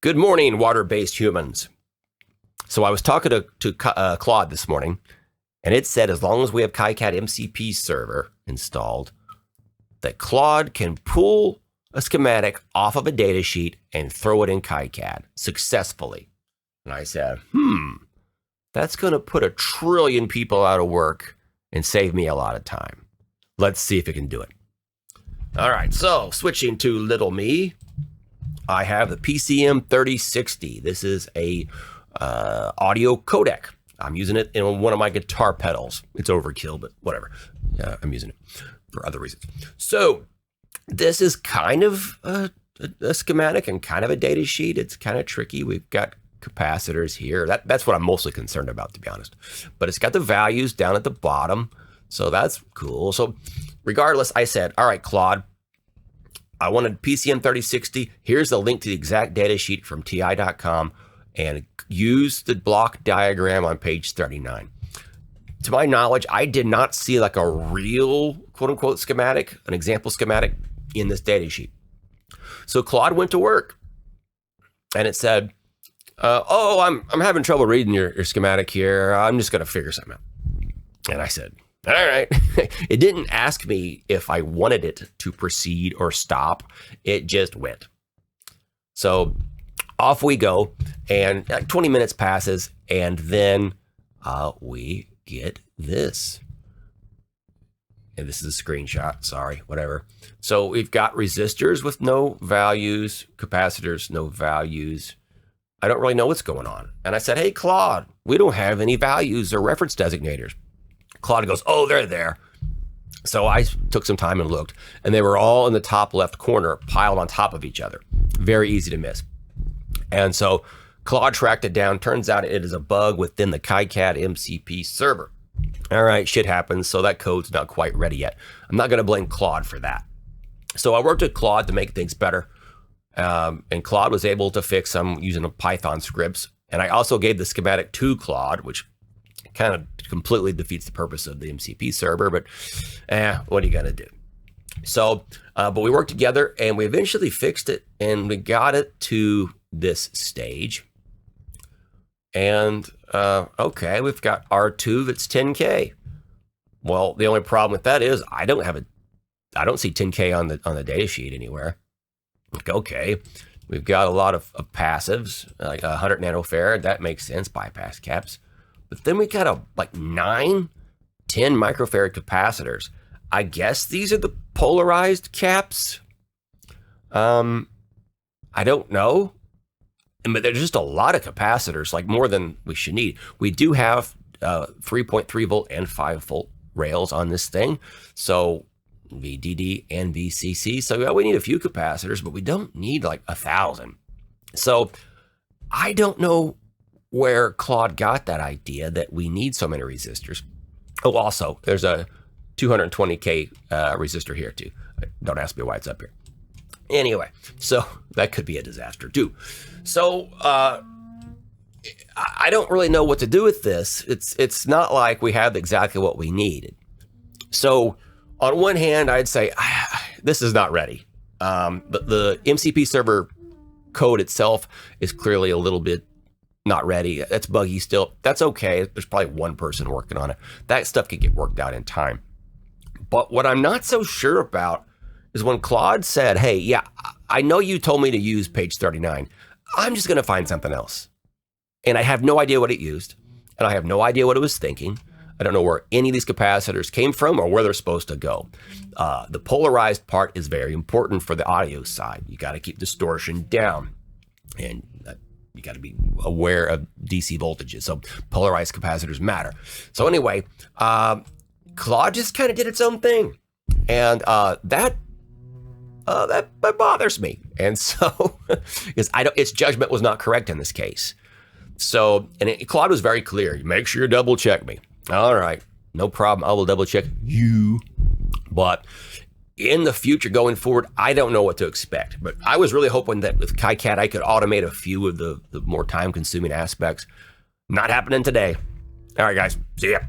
Good morning, water-based humans. So I was talking to Claude this morning, and it said as long as we have Kicad MCP Server installed, that Claude can pull a schematic off of a data sheet and throw it in Kicad successfully. And I said, that's going to put 1 trillion people out of work and save me a lot of time. Let's see if it can do it. All right, so switching to little me, I have the PCM 3060. This is a audio codec. I'm using it in one of my guitar pedals. It's overkill, but whatever. I'm using it for other reasons. So this is kind of a schematic and kind of a data sheet. It's kind of tricky. We've got capacitors here. That's what I'm mostly concerned about, to be honest. But it's got the values down at the bottom. So that's cool. So regardless, I said, all right, Claude, I wanted PCM 3060. Here's the link to the exact data sheet from ti.com and use the block diagram on page 39. To my knowledge, I did not see like a real quote unquote schematic, an example schematic in this data sheet. So Claude went to work and it said, I'm having trouble reading your schematic here. I'm just going to figure something out. And I said, all right. It didn't ask me if I wanted it to proceed or stop. It just went. So off we go, and like 20 minutes passes, and then we get this. And this is a screenshot. Sorry, whatever. So we've got resistors with no values, capacitors, no values. I don't really know what's going on. And I said, hey, Claude, we don't have any values or reference designators. Claude goes, oh, they're there. So I took some time and looked, and they were all in the top left corner, piled on top of each other. Very easy to miss. And so Claude tracked it down. Turns out it is a bug within the Kicad MCP server. All right, shit happens. So that code's not quite ready yet. I'm not going to blame Claude for that. So I worked with Claude to make things better. And Claude was able to fix them using Python scripts. And I also gave the schematic to Claude, which kind of completely defeats the purpose of the MCP server, but what are you going to do? So, but we worked together and we eventually fixed it and we got it to this stage. And okay, we've got R2 that's 10K. Well, the only problem with that is I don't see 10K on the data sheet anywhere. Okay, we've got a lot of passives, like 100 nanofarad. That makes sense, bypass caps. But then we got like 9, 10 microfarad capacitors. I guess these are the polarized caps. I don't know. But there's just a lot of capacitors, like more than we should need. We do have 3.3 volt and 5 volt rails on this thing. So VDD and VCC. So yeah, we need a few capacitors, but we don't need like 1,000. So I don't know where Claude got that idea that we need so many resistors. Oh, also, there's a 220K resistor here too. Don't ask me why it's up here. Anyway, so that could be a disaster too. So I don't really know what to do with this. It's not like we have exactly what we needed. So on one hand, I'd say this is not ready. But the MCP server code itself is clearly a little bit not ready. That's buggy still. That's okay. There's probably one person working on it. That stuff can get worked out in time. But what I'm not so sure about is when Claude said, hey, yeah, I know you told me to use page 39. I'm just going to find something else. And I have no idea what it used. And I have no idea what it was thinking. I don't know where any of these capacitors came from or where they're supposed to go. The polarized part is very important for the audio side. You got to keep distortion down. And you got to be aware of DC voltages. So polarized capacitors matter. So anyway, Claude just kind of did its own thing. And that bothers me. And so, because its judgment was not correct in this case. So, Claude was very clear. Make sure you double check me. All right, no problem. I will double check you. But in the future going forward, I don't know what to expect. But I was really hoping that with Kicad, I could automate a few of the more time consuming aspects. Not happening today. All right, guys. See ya.